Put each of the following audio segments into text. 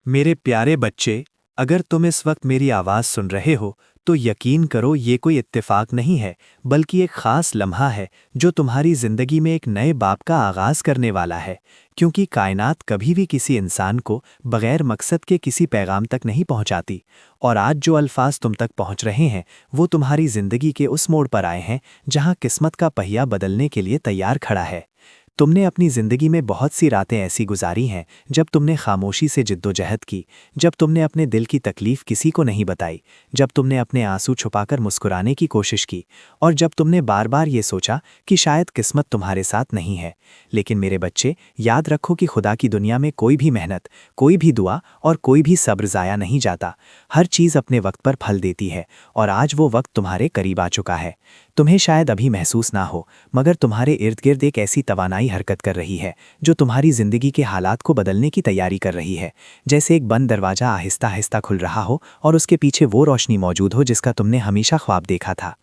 मेरे प्यारे बच्चे, अगर तुम इस वक्त मेरी आवाज़ सुन रहे हो तो यकीन करो ये कोई इत्तेफाक नहीं है, बल्कि एक ख़ास लम्हा है जो तुम्हारी ज़िंदगी में एक नए बाब का आगाज़ करने वाला है। क्योंकि कायनात कभी भी किसी इंसान को बग़ैर मकसद के किसी पैगाम तक नहीं पहुंचाती, और आज जो अल्फाज तुम तक पहुंच रहे हैं वो तुम्हारी ज़िंदगी के उस मोड़ पर आए हैं जहां किस्मत का पहिया बदलने के लिए तैयार खड़ा है। तुमने अपनी ज़िंदगी में बहुत सी रातें ऐसी गुजारी हैं जब तुमने खामोशी से जिद्दोजहद की, जब तुमने अपने दिल की तकलीफ़ किसी को नहीं बताई, जब तुमने अपने आंसू छुपाकर मुस्कुराने की कोशिश की, और जब तुमने बार बार ये सोचा कि शायद किस्मत तुम्हारे साथ नहीं है। लेकिन मेरे बच्चे, याद रखो कि खुदा की दुनिया में कोई भी मेहनत, कोई भी दुआ और कोई भी सब्र ज़ाया नहीं जाता। हर चीज़ अपने वक्त पर फल देती है, और आज वो वक्त तुम्हारे करीब आ चुका है। तुम्हें शायद अभी महसूस ना हो, मगर तुम्हारे इर्द गिर्द एक ऐसी तवानाई हरकत कर रही है जो तुम्हारी ज़िंदगी के हालात को बदलने की तैयारी कर रही है। जैसे एक बंद दरवाज़ा आहिस्ता आहिस्ता खुल रहा हो और उसके पीछे वो रोशनी मौजूद हो जिसका तुमने हमेशा ख्वाब देखा था।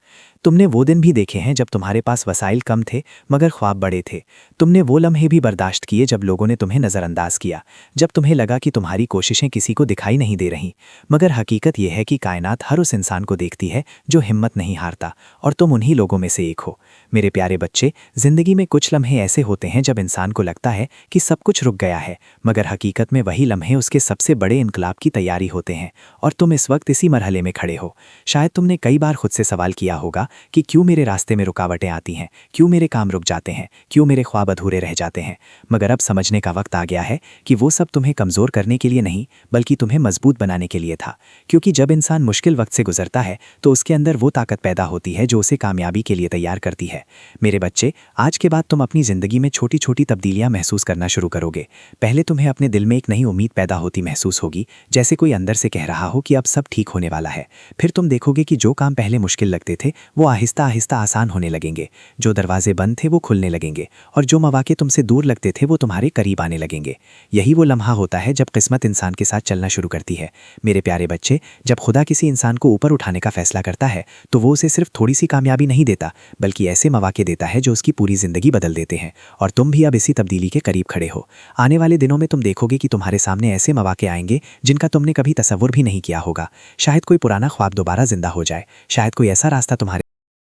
तुमने वो दिन भी देखे हैं जब तुम्हारे पास वसाइल कम थे मगर ख्वाब बड़े थे। तुमने वो लम्हे भी बर्दाश्त किए जब लोगों ने तुम्हें नज़रअंदाज किया, जब तुम्हें लगा कि तुम्हारी कोशिशें किसी को दिखाई नहीं दे रहीं। मगर हकीकत यह है कि कायनात हर उस इंसान को देखती है जो हिम्मत नहीं हारता, और तुम उन्हीं लोगों में से एक हो। मेरे प्यारे बच्चे, ज़िंदगी में कुछ लम्हे ऐसे होते हैं जब इंसान को लगता है कि सब कुछ रुक गया है, मगर हकीकत में वही लम्हे उसके सबसे बड़े इनकलाब की तैयारी होते हैं। और तुम इस वक्त इसी मरहले में खड़े हो। शायद तुमने कई बार खुद से सवाल किया होगा कि क्यों मेरे रास्ते में रुकावटें आती हैं, क्यों मेरे काम रुक जाते हैं, क्यों मेरे ख्वाब अधूरे रह जाते हैं। मगर अब समझने का वक्त आ गया है कि वो सब तुम्हें कमज़ोर करने के लिए नहीं, बल्कि तुम्हें मजबूत बनाने के लिए था। क्योंकि जब इंसान मुश्किल वक्त से गुजरता है तो उसके अंदर वो ताकत पैदा होती है जो उसे कामयाबी के लिए तैयार करती है। मेरे बच्चे, आज के बाद तुम अपनी ज़िंदगी में छोटी छोटी तब्दीलियां महसूस करना शुरू करोगे। पहले तुम्हें अपने दिल में एक नई उम्मीद पैदा होती महसूस होगी, जैसे कोई अंदर से कह रहा हो कि अब सब ठीक होने वाला है। फिर तुम देखोगे कि जो काम पहले मुश्किल लगते थे वो आहिस्ता आहिस्ता आसान होने लगेंगे, जो दरवाजे बंद थे वो खुलने लगेंगे, और जो मौके तुमसे दूर लगते थे वो तुम्हारे करीब आने लगेंगे। यही वो लम्हा होता है जब किस्मत इंसान के साथ चलना शुरू करती है। मेरे प्यारे बच्चे, जब खुदा किसी इंसान को ऊपर उठाने का फैसला करता है तो वो उसे सिर्फ थोड़ी सी कामयाबी नहीं देता, बल्कि ऐसे मौके देता है जो उसकी पूरी ज़िंदगी बदल देते हैं। और तुम भी अब इसी तब्दीली के करीब खड़े हो। आने वाले दिनों में तुम देखोगे कि तुम्हारे सामने ऐसे मौके आएंगे जिनका तुमने कभी तसव्वुर भी नहीं किया होगा। शायद कोई पुराना ख्वाब दोबारा जिंदा हो जाए, शायद कोई ऐसा रास्ता तुम्हारे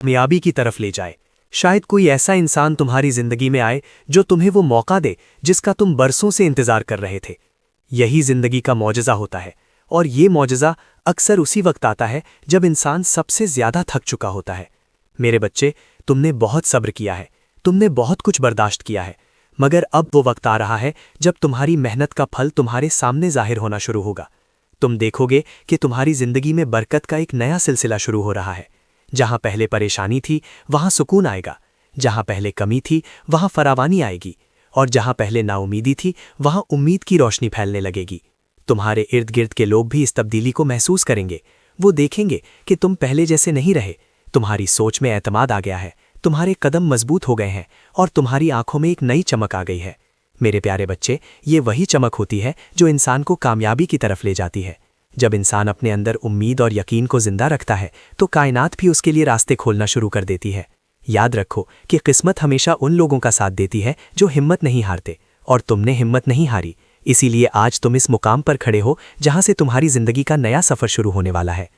कामयाबी की तरफ ले जाए, शायद कोई ऐसा इंसान तुम्हारी जिंदगी में आए जो तुम्हें वो मौका दे जिसका तुम बरसों से इंतजार कर रहे थे। यही जिंदगी का मौजज़ा होता है, और ये मौजज़ा अक्सर उसी वक्त आता है जब इंसान सबसे ज्यादा थक चुका होता है। मेरे बच्चे, तुमने बहुत सब्र किया है, तुमने बहुत कुछ बर्दाश्त किया है, मगर अब वो वक्त आ रहा है जब तुम्हारी मेहनत का फल तुम्हारे सामने जाहिर होना शुरू होगा। तुम देखोगे कि तुम्हारी जिंदगी में बरकत का एक नया सिलसिला शुरू हो रहा है। जहां पहले परेशानी थी वहां सुकून आएगा, जहां पहले कमी थी वहां फरावानी आएगी, और जहां पहले नाउमीदी थी वहां उम्मीद की रोशनी फैलने लगेगी। तुम्हारे इर्द गिर्द के लोग भी इस तब्दीली को महसूस करेंगे। वो देखेंगे कि तुम पहले जैसे नहीं रहे, तुम्हारी सोच में एतमाद आ गया है, तुम्हारे कदम मजबूत हो गए हैं, और तुम्हारी आंखों में एक नई चमक आ गई है। मेरे प्यारे बच्चे, ये वही चमक होती है जो इंसान को कामयाबी की तरफ ले जाती है। जब इंसान अपने अंदर उम्मीद और यकीन को जिंदा रखता है तो कायनात भी उसके लिए रास्ते खोलना शुरू कर देती है। याद रखो कि किस्मत हमेशा उन लोगों का साथ देती है जो हिम्मत नहीं हारते, और तुमने हिम्मत नहीं हारी। इसीलिए आज तुम इस मुकाम पर खड़े हो जहां से तुम्हारी जिंदगी का नया सफर शुरू होने वाला है।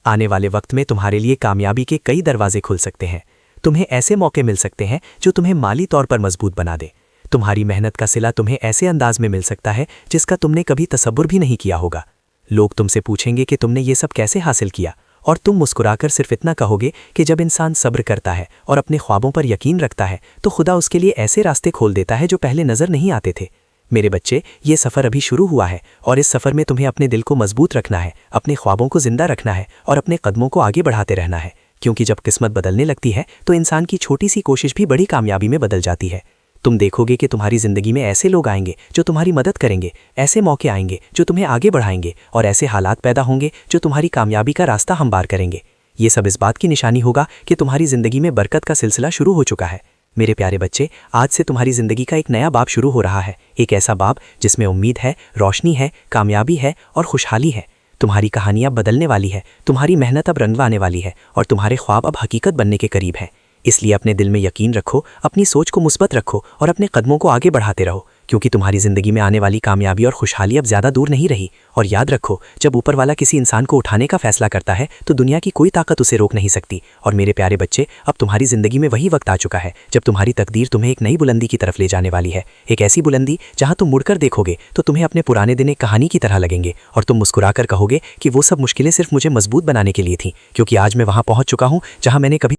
आने वाले वक्त में तुम्हारे लिए कामयाबी के कई दरवाजे खुल सकते हैं। तुम्हें ऐसे मौके मिल सकते हैं जो तुम्हें माली तौर पर मजबूत बना दे। तुम्हारी मेहनत का सिला तुम्हें ऐसे अंदाज में मिल सकता है जिसका तुमने कभी तसव्वुर भी नहीं किया होगा। लोग तुमसे पूछेंगे कि तुमने ये सब कैसे हासिल किया, और तुम मुस्कुराकर सिर्फ इतना कहोगे कि जब इंसान सब्र करता है और अपने ख्वाबों पर यकीन रखता है तो खुदा उसके लिए ऐसे रास्ते खोल देता है जो पहले नजर नहीं आते थे। मेरे बच्चे, ये सफ़र अभी शुरू हुआ है, और इस सफ़र में तुम्हें अपने दिल को मजबूत रखना है, अपने ख्वाबों को जिंदा रखना है, और अपने कदमों को आगे बढ़ाते रहना है। क्योंकि जब किस्मत बदलने लगती है तो इंसान की छोटी सी कोशिश भी बड़ी कामयाबी में बदल जाती है। तुम देखोगे कि तुम्हारी ज़िंदगी में ऐसे लोग आएंगे जो तुम्हारी मदद करेंगे, ऐसे मौके आएंगे जो तुम्हें आगे बढ़ाएंगे, और ऐसे हालात पैदा होंगे जो तुम्हारी कामयाबी का रास्ता हमवार करेंगे। ये सब इस बात की निशानी होगा कि तुम्हारी ज़िंदगी में बरकत का सिलसिला शुरू हो चुका है। मेरे प्यारे बच्चे, आज से तुम्हारी ज़िंदगी का एक नया बाब शुरू हो रहा है, एक ऐसा बाब जिसमें उम्मीद है, रोशनी है, कामयाबी है और खुशहाली है। तुम्हारी कहानी अब बदलने वाली है, तुम्हारी मेहनत अब रंग आने वाली है, और तुम्हारे ख्वाब अब हकीकत बनने के करीब हैं। इसलिए अपने दिल में यकीन रखो, अपनी सोच को मुस्बत रखो, और अपने कदमों को आगे बढ़ाते रहो, क्योंकि तुम्हारी ज़िंदगी में आने वाली कामयाबी और खुशहाली अब ज़्यादा दूर नहीं रही। और याद रखो, जब ऊपर वाला किसी इंसान को उठाने का फैसला करता है तो दुनिया की कोई ताकत उसे रोक नहीं सकती। और मेरे प्यारे बच्चे, अब तुम्हारी ज़िंदगी में वही वक्त आ चुका है जब तुम्हारी तकदीर तुम्हें एक नई बुलंदी की तरफ ले जाने वाली है। एक ऐसी बुलंदी जहाँ तुम मुड़कर देखोगे तो तुम्हें अपने पुराने दिन एक कहानी की तरह लगेंगे और तुम मुस्कुराकर कहोगे कि वो सब मुश्किलें सिर्फ मुझे मजबूत बनाने के लिए थीं, क्योंकि आज मैं वहाँ पहुँच चुका हूँ जहाँ मैंने कभी।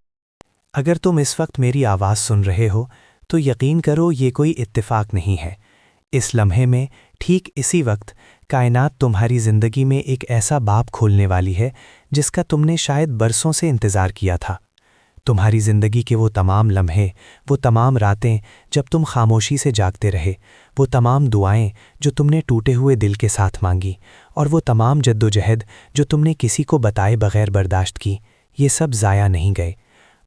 अगर तुम इस वक्त मेरी आवाज़ सुन रहे हो तो यकीन करो ये कोई इत्तेफाक नहीं है। इस लम्हे में, ठीक इसी वक्त, कायनात तुम्हारी ज़िंदगी में एक ऐसा बाब खोलने वाली है जिसका तुमने शायद बरसों से इंतज़ार किया था। तुम्हारी ज़िंदगी के वो तमाम लम्हे, वो तमाम रातें जब तुम खामोशी से जागते रहे, वो तमाम दुआएं जो तुमने टूटे हुए दिल के साथ मांगी, और वो तमाम जद्दोजहद जो तुमने किसी को बताए बगैर बर्दाश्त की, ये सब ज़ाया नहीं गए।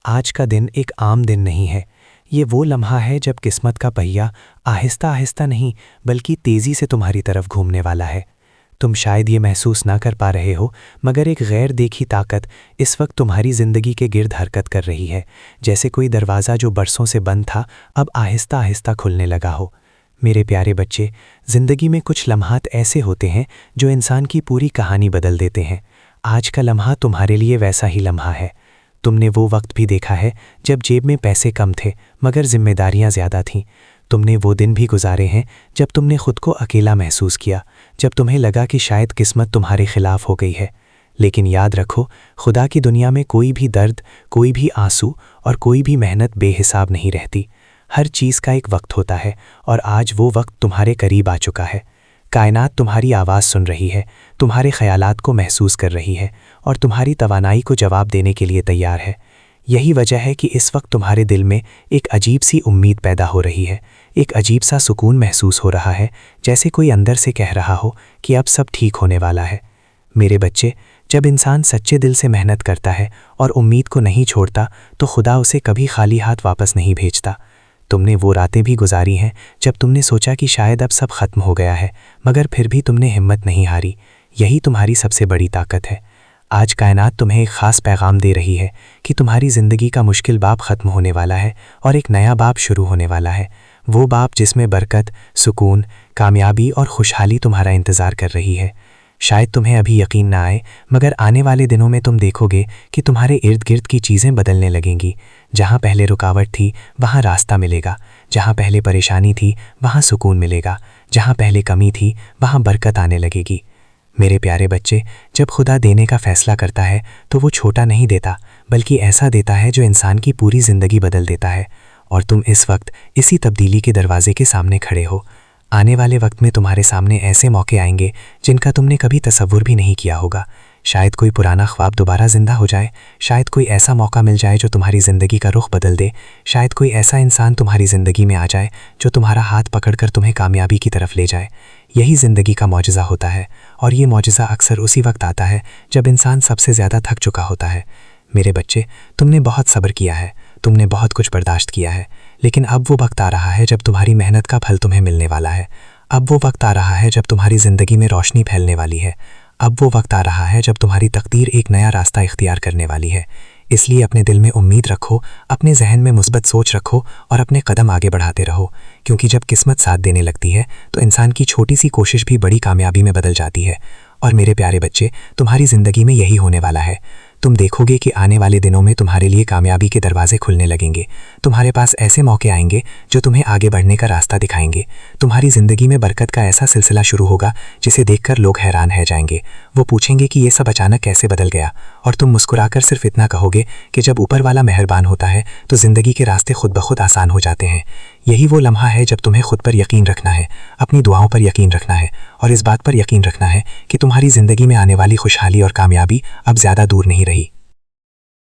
आज का दिन एक आम दिन नहीं है। ये वो लम्हा है जब किस्मत का पहिया आहिस्ता आहिस्ता नहीं बल्कि तेज़ी से तुम्हारी तरफ घूमने वाला है। तुम शायद ये महसूस ना कर पा रहे हो, मगर एक गैर देखी ताकत इस वक्त तुम्हारी ज़िंदगी के गिर्द हरकत कर रही है, जैसे कोई दरवाज़ा जो बरसों से बंद था अब आहिस्ता आहिस्ता खुलने लगा हो। मेरे प्यारे बच्चे, ज़िंदगी में कुछ लम्हात ऐसे होते हैं जो इंसान की पूरी कहानी बदल देते हैं। आज का लम्हा तुम्हारे लिए वैसा ही लम्हा है। तुमने वो वक्त भी देखा है जब जेब में पैसे कम थे मगर जिम्मेदारियां ज़्यादा थीं। तुमने वो दिन भी गुजारे हैं जब तुमने खुद को अकेला महसूस किया, जब तुम्हें लगा कि शायद किस्मत तुम्हारे खिलाफ हो गई है। लेकिन याद रखो, खुदा की दुनिया में कोई भी दर्द, कोई भी आंसू और कोई भी मेहनत बेहिसाब नहीं रहती। हर चीज़ का एक वक्त होता है और आज वो वक्त तुम्हारे करीब आ चुका है। कायनात तुम्हारी आवाज़ सुन रही है, तुम्हारे ख़यालात को महसूस कर रही है और तुम्हारी तवानाई को जवाब देने के लिए तैयार है। यही वजह है कि इस वक्त तुम्हारे दिल में एक अजीब सी उम्मीद पैदा हो रही है, एक अजीब सा सुकून महसूस हो रहा है, जैसे कोई अंदर से कह रहा हो कि अब सब ठीक होने वाला है। मेरे बच्चे, जब इंसान सच्चे दिल से मेहनत करता है और उम्मीद को नहीं छोड़ता तो खुदा उसे कभी खाली हाथ वापस नहीं भेजता। तुमने वो रातें भी गुजारी हैं जब तुमने सोचा कि शायद अब सब खत्म हो गया है, मगर फिर भी तुमने हिम्मत नहीं हारी। यही तुम्हारी सबसे बड़ी ताकत है। आज कायनात तुम्हें एक ख़ास पैगाम दे रही है कि तुम्हारी ज़िंदगी का मुश्किल बाब ख़त्म होने वाला है और एक नया बाब शुरू होने वाला है। वो बाब जिसमें बरकत, सुकून, कामयाबी और खुशहाली तुम्हारा इंतज़ार कर रही है। शायद तुम्हें अभी यकीन ना आए, मगर आने वाले दिनों में तुम देखोगे कि तुम्हारे इर्द गिर्द की चीज़ें बदलने लगेंगी। जहाँ पहले रुकावट थी वहाँ रास्ता मिलेगा, जहाँ पहले परेशानी थी वहाँ सुकून मिलेगा, जहाँ पहले कमी थी वहाँ बरकत आने लगेगी। मेरे प्यारे बच्चे, जब खुदा देने का फ़ैसला करता है तो वो छोटा नहीं देता, बल्कि ऐसा देता है जो इंसान की पूरी ज़िंदगी बदल देता है। और तुम इस वक्त इसी तब्दीली के दरवाजे के सामने खड़े हो। आने वाले वक्त में तुम्हारे सामने ऐसे मौके आएंगे जिनका तुमने कभी तसव्वुर भी नहीं किया होगा। शायद कोई पुराना ख्वाब दोबारा ज़िंदा हो जाए, शायद कोई ऐसा मौका मिल जाए जो तुम्हारी ज़िंदगी का रुख बदल दे, शायद कोई ऐसा इंसान तुम्हारी ज़िंदगी में आ जाए जो तुम्हारा हाथ पकड़कर तुम्हें कामयाबी की तरफ ले जाए। यही ज़िंदगी का मौजज़ा होता है और ये मौजज़ा अक्सर उसी वक्त आता है जब इंसान सबसे ज़्यादा थक चुका होता है। मेरे बच्चे, तुमने बहुत सब्र किया है, तुमने बहुत कुछ बर्दाश्त किया है, लेकिन अब वो वक्त आ रहा है जब तुम्हारी मेहनत का फल तुम्हें मिलने वाला है। अब वो वक्त आ रहा है जब तुम्हारी ज़िंदगी में रोशनी फैलने वाली है। अब वो वक्त आ रहा है जब तुम्हारी तकदीर एक नया रास्ता इख्तियार करने वाली है। इसलिए अपने दिल में उम्मीद रखो, अपने जहन में मुस्बत सोच रखो और अपने कदम आगे बढ़ाते रहो, क्योंकि जब किस्मत साथ देने लगती है तो इंसान की छोटी सी कोशिश भी बड़ी कामयाबी में बदल जाती है। और मेरे प्यारे बच्चे, तुम्हारी ज़िंदगी में यही होने वाला है। तुम देखोगे कि आने वाले दिनों में तुम्हारे लिए कामयाबी के दरवाजे खुलने लगेंगे। तुम्हारे पास ऐसे मौके आएंगे जो तुम्हें आगे बढ़ने का रास्ता दिखाएंगे। तुम्हारी ज़िंदगी में बरकत का ऐसा सिलसिला शुरू होगा जिसे देखकर लोग हैरान रह जाएंगे। वो पूछेंगे कि ये सब अचानक कैसे बदल गया, और तुम मुस्कुराकर सिर्फ इतना कहोगे कि जब ऊपर वाला मेहरबान होता है तो ज़िंदगी के रास्ते खुद ब खुद आसान हो जाते हैं। यही वो लम्हा है जब तुम्हें खुद पर यकीन रखना है, अपनी दुआओं पर यकीन रखना है और इस बात पर यकीन रखना है कि तुम्हारी ज़िंदगी में आने वाली खुशहाली और कामयाबी अब ज़्यादा दूर नहीं रही।